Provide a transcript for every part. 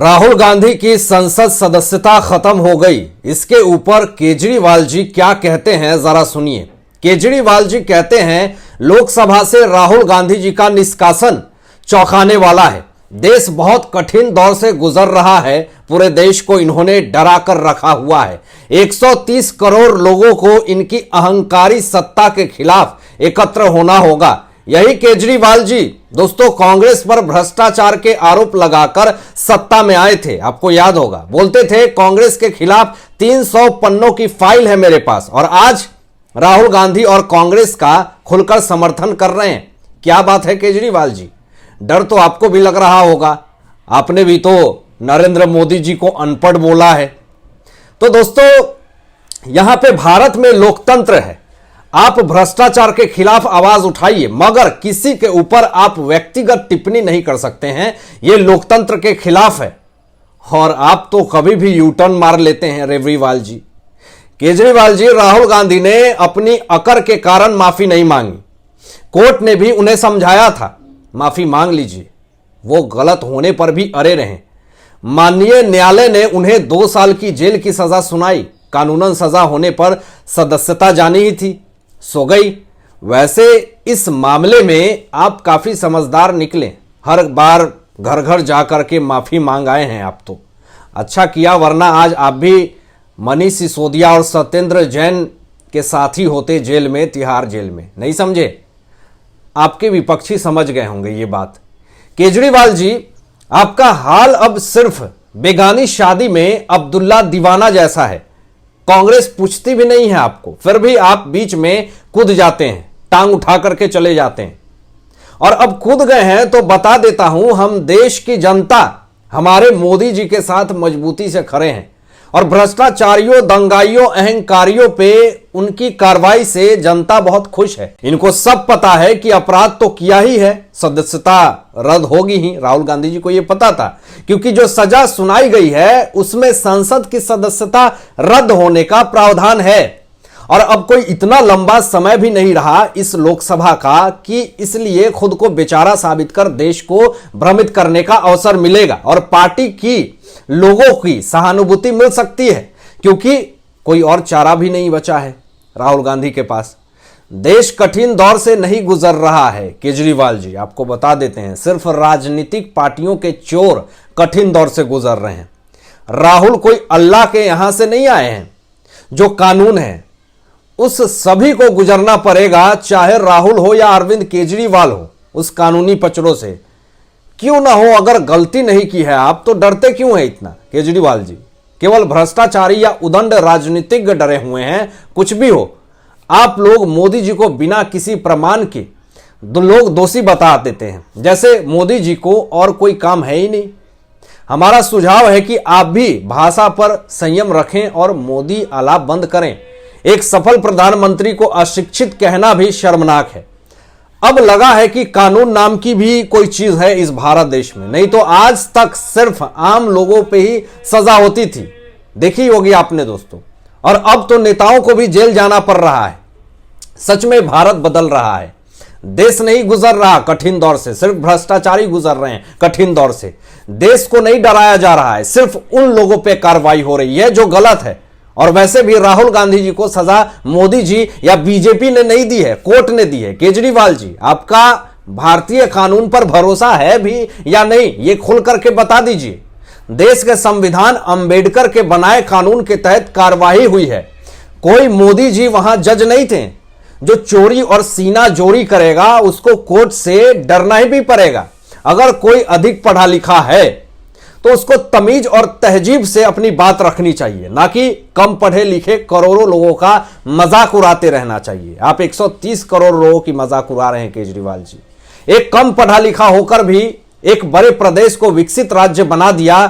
राहुल गांधी की संसद सदस्यता खत्म हो गई। इसके ऊपर केजरीवाल जी क्या कहते हैं जरा सुनिए। केजरीवाल जी कहते हैं लोकसभा से राहुल गांधी जी का निष्कासन चौंकाने वाला है। देश बहुत कठिन दौर से गुजर रहा है। पूरे देश को इन्होंने डरा कर रखा हुआ है। 130 करोड़ लोगों को इनकी अहंकारी सत्ता के खिलाफ एकत्र होना होगा। यही केजरीवाल जी दोस्तों कांग्रेस पर भ्रष्टाचार के आरोप लगाकर सत्ता में आए थे। आपको याद होगा, बोलते थे कांग्रेस के खिलाफ 300 पन्नों की फाइल है मेरे पास, और आज राहुल गांधी और कांग्रेस का खुलकर समर्थन कर रहे हैं। क्या बात है केजरीवाल जी, डर तो आपको भी लग रहा होगा। आपने भी तो नरेंद्र मोदी जी को अनपढ़ बोला है। तो दोस्तों यहां पे भारत में लोकतंत्र है। आप भ्रष्टाचार के खिलाफ आवाज उठाइए, मगर किसी के ऊपर आप व्यक्तिगत टिप्पणी नहीं कर सकते हैं। यह लोकतंत्र के खिलाफ है। और आप तो कभी भी यू टर्न मार लेते हैं केजरीवाल जी। केजरीवाल जी, राहुल गांधी ने अपनी अकर के कारण माफी नहीं मांगी। कोर्ट ने भी उन्हें समझाया था माफी मांग लीजिए। वो गलत होने पर भी अड़े रहे। माननीय न्यायालय ने उन्हें 2 साल की जेल की सजा सुनाई। कानूनन सजा होने पर सदस्यता जानी ही थी, सो गई। वैसे इस मामले में आप काफी समझदार निकले। हर बार घर घर जाकर के माफी मांग आए हैं आप तो। अच्छा किया, वरना आज आप भी मनीष सिसोदिया और सत्येंद्र जैन के साथी होते जेल में, तिहाड़ जेल में। नहीं समझे? आपके विपक्षी समझ गए होंगे ये बात। केजरीवाल जी, आपका हाल अब सिर्फ बेगानी शादी में अब्दुल्ला दीवाना जैसा है। कांग्रेस पूछती भी नहीं है आपको, फिर भी आप बीच में कूद जाते हैं, टांग उठा करके चले जाते हैं। और अब कूद गए हैं तो बता देता हूं, हम देश की जनता हमारे मोदी जी के साथ मजबूती से खड़े हैं। और भ्रष्टाचारियों, दंगाइयों, अहंकारियों पे उनकी कार्रवाई से जनता बहुत खुश है। इनको सब पता है कि अपराध तो किया ही है, सदस्यता रद्द होगी ही। राहुल गांधी जी को यह पता था, क्योंकि जो सजा सुनाई गई है उसमें संसद की सदस्यता रद्द होने का प्रावधान है। और अब कोई इतना लंबा समय भी नहीं रहा इस लोकसभा का कि इसलिए खुद को बेचारा साबित कर देश को भ्रमित करने का अवसर मिलेगा। और पार्टी की लोगों की सहानुभूति मिल सकती है, क्योंकि कोई और चारा भी नहीं बचा है राहुल गांधी के पास। देश कठिन दौर से नहीं गुजर रहा है केजरीवाल जी, आपको बता देते हैं। सिर्फ राजनीतिक पार्टियों के चोर कठिन दौर से गुजर रहे हैं। राहुल कोई अल्लाह के यहां से नहीं आए हैं। जो कानून है उस सभी को गुजरना पड़ेगा, चाहे राहुल हो या अरविंद केजरीवाल हो, उस कानूनी पचड़ों से क्यों ना हो। अगर गलती नहीं की है आप तो डरते क्यों है इतना केजरीवाल जी? केवल भ्रष्टाचारी या उदंड राजनीतिज्ञ डरे हुए हैं। कुछ भी हो, आप लोग मोदी जी को बिना किसी प्रमाण के लोग दोषी बता देते हैं, जैसे मोदी जी को और कोई काम है ही नहीं। हमारा सुझाव है कि आप भी भाषा पर संयम रखें और मोदी आलाप बंद करें। एक सफल प्रधानमंत्री को अशिक्षित कहना भी शर्मनाक है। अब लगा है कि कानून नाम की भी कोई चीज है इस भारत देश में, नहीं तो आज तक सिर्फ आम लोगों पे ही सजा होती थी। देखी होगी आपने दोस्तों। और अब तो नेताओं को भी जेल जाना पड़ रहा है। सच में भारत बदल रहा है। देश नहीं गुजर रहा कठिन दौर से, सिर्फ भ्रष्टाचारी गुजर रहे हैं कठिन दौर से। देश को नहीं डराया जा रहा है, सिर्फ उन लोगों पे कार्रवाई हो रही है जो गलत है। और वैसे भी राहुल गांधी जी को सजा मोदी जी या बीजेपी ने नहीं दी है, कोर्ट ने दी है। केजरीवाल जी, आपका भारतीय कानून पर भरोसा है भी या नहीं, ये खुल करके बता दीजिए। देश के संविधान अंबेडकर के बनाए कानून के तहत कार्रवाई हुई है। कोई मोदी जी वहां जज नहीं थे। जो चोरी और सीना जोड़ी करेगा उसको कोर्ट से डरना ही भी पड़ेगा। अगर कोई अधिक पढ़ा लिखा है तो उसको तमीज और तहजीब से अपनी बात रखनी चाहिए, ना कि कम पढ़े लिखे करोड़ों लोगों का मजाक उड़ाते रहना चाहिए। आप 130 करोड़ लोगों की मजाक उड़ा रहे हैं केजरीवाल जी। एक कम पढ़ा लिखा होकर भी एक बड़े प्रदेश को विकसित राज्य बना दिया।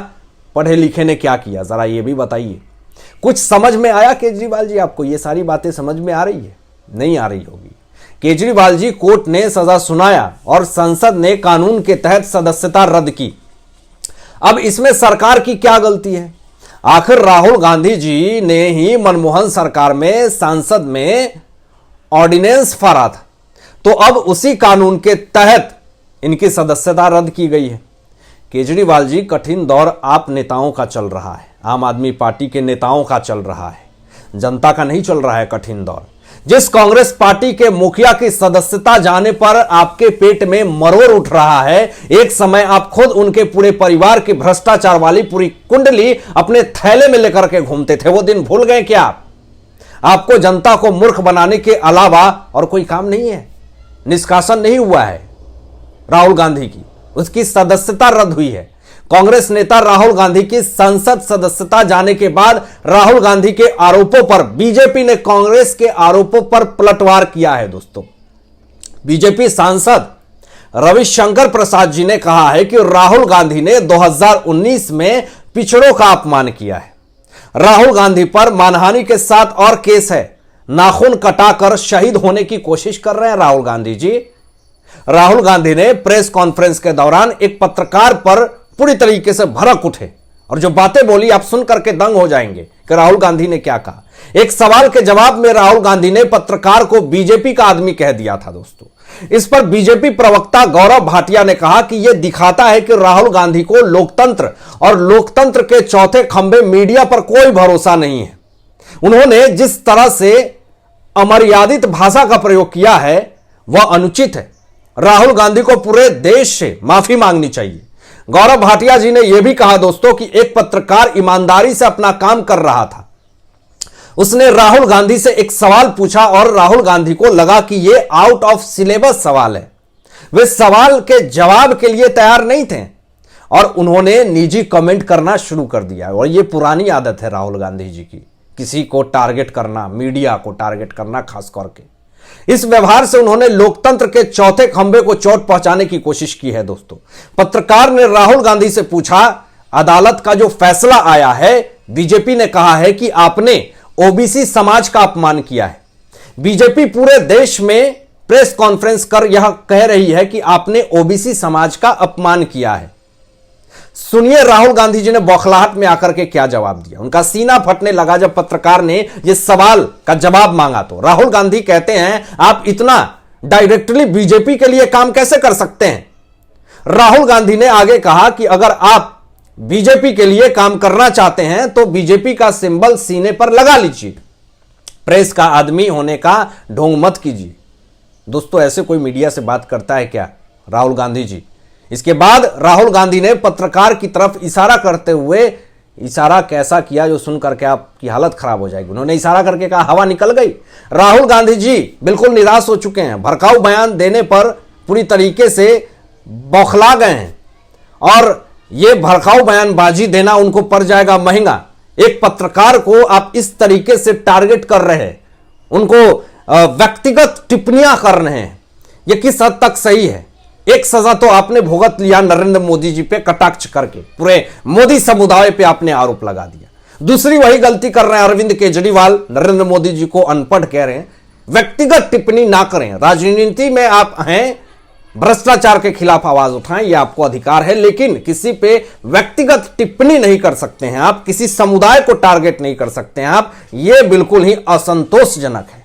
पढ़े लिखे ने क्या किया, जरा ये भी बताइए। कुछ समझ में आया केजरीवाल जी आपको? ये सारी बातें समझ में आ रही है? नहीं आ रही होगी। केजरीवाल जी, कोर्ट ने सजा सुनाया और संसद ने कानून के तहत सदस्यता रद्द की। अब इसमें सरकार की क्या गलती है? आखिर राहुल गांधी जी ने ही मनमोहन सरकार में संसद में ऑर्डिनेंस फाड़ा था, तो अब उसी कानून के तहत इनकी सदस्यता रद्द की गई है। केजरीवाल जी, कठिन दौर आप नेताओं का चल रहा है, आम आदमी पार्टी के नेताओं का चल रहा है, जनता का नहीं चल रहा है कठिन दौर। जिस कांग्रेस पार्टी के मुखिया की सदस्यता जाने पर आपके पेट में मरोड़ उठ रहा है, एक समय आप खुद उनके पूरे परिवार की भ्रष्टाचार वाली पूरी कुंडली अपने थैले में लेकर के घूमते थे, वो दिन भूल गए क्या आप? आपको जनता को मूर्ख बनाने के अलावा और कोई काम नहीं है। निष्कासन नहीं हुआ है राहुल गांधी की, उसकी सदस्यता रद्द हुई है। कांग्रेस नेता राहुल गांधी की संसद सदस्यता जाने के बाद राहुल गांधी के आरोपों पर बीजेपी ने कांग्रेस के आरोपों पर पलटवार किया है। दोस्तों, बीजेपी सांसद रविशंकर प्रसाद जी ने कहा है कि राहुल गांधी ने 2019 में पिछड़ों का अपमान किया है। राहुल गांधी पर मानहानि के साथ और केस है, नाखून कटाकर शहीद होने की कोशिश कर रहे हैं राहुल गांधी जी। राहुल गांधी ने प्रेस कॉन्फ्रेंस के दौरान एक पत्रकार पर पूरी तरीके से भड़क उठे और जो बातें बोली आप सुन करके दंग हो जाएंगे कि राहुल गांधी ने क्या कहा। एक सवाल के जवाब में राहुल गांधी ने पत्रकार को बीजेपी का आदमी कह दिया था। दोस्तों, इस पर बीजेपी प्रवक्ता गौरव भाटिया ने कहा कि यह दिखाता है कि राहुल गांधी को लोकतंत्र और लोकतंत्र के चौथे खंभे मीडिया पर कोई भरोसा नहीं है। उन्होंने जिस तरह से अमर्यादित भाषा का प्रयोग किया है वह अनुचित है। राहुल गांधी को पूरे देश से माफी मांगनी चाहिए। गौरव भाटिया जी ने यह भी कहा दोस्तों कि एक पत्रकार ईमानदारी से अपना काम कर रहा था, उसने राहुल गांधी से एक सवाल पूछा और राहुल गांधी को लगा कि यह आउट ऑफ सिलेबस सवाल है, वे सवाल के जवाब के लिए तैयार नहीं थे और उन्होंने निजी कमेंट करना शुरू कर दिया। और यह पुरानी आदत है राहुल गांधी जी की, किसी को टारगेट करना, मीडिया को टारगेट करना खास करके। इस व्यवहार से उन्होंने लोकतंत्र के चौथे खंभे को चोट पहुंचाने की कोशिश की है। दोस्तों, पत्रकार ने राहुल गांधी से पूछा, अदालत का जो फैसला आया है, बीजेपी ने कहा है कि आपने ओबीसी समाज का अपमान किया है। बीजेपी पूरे देश में प्रेस कॉन्फ्रेंस कर यह कह रही है कि आपने ओबीसी समाज का अपमान किया है। सुनिए राहुल गांधी जी ने बौखलाहट में आकर के क्या जवाब दिया। उनका सीना फटने लगा जब पत्रकार ने यह सवाल का जवाब मांगा। तो राहुल गांधी कहते हैं, आप इतना डायरेक्टली बीजेपी के लिए काम कैसे कर सकते हैं? राहुल गांधी ने आगे कहा कि अगर आप बीजेपी के लिए काम करना चाहते हैं तो बीजेपी का सिंबल सीने पर लगा लीजिए, प्रेस का आदमी होने का ढोंग मत कीजिए। दोस्तों, ऐसे कोई मीडिया से बात करता है क्या राहुल गांधी जी? इसके बाद राहुल गांधी ने पत्रकार की तरफ इशारा करते हुए, इशारा कैसा किया जो सुन करके आपकी हालत खराब हो जाएगी। उन्होंने इशारा करके कहा, हवा निकल गई। राहुल गांधी जी बिल्कुल निराश हो चुके हैं, भड़काऊ बयान देने पर पूरी तरीके से बौखला गए हैं और यह भड़काऊ बयानबाजी देना उनको पड़ जाएगा महंगा। एक पत्रकार को आप इस तरीके से टारगेट कर रहे हैं, उनको व्यक्तिगत टिप्पणियां कर रहे हैं, यह किस हद तक सही है? एक सजा तो आपने भुगत लिया नरेंद्र मोदी जी पे कटाक्ष करके, पूरे मोदी समुदाय पे आपने आरोप लगा दिया। दूसरी वही गलती कर रहे हैं अरविंद केजरीवाल, नरेंद्र मोदी जी को अनपढ़ कह रहे हैं। व्यक्तिगत टिप्पणी ना करें, राजनीति में आप हैं, भ्रष्टाचार के खिलाफ आवाज उठाएं, यह आपको अधिकार है, लेकिन किसी पे व्यक्तिगत टिप्पणी नहीं कर सकते हैं आप, किसी समुदाय को टारगेट नहीं कर सकते हैं आप। यह बिल्कुल ही असंतोषजनक है।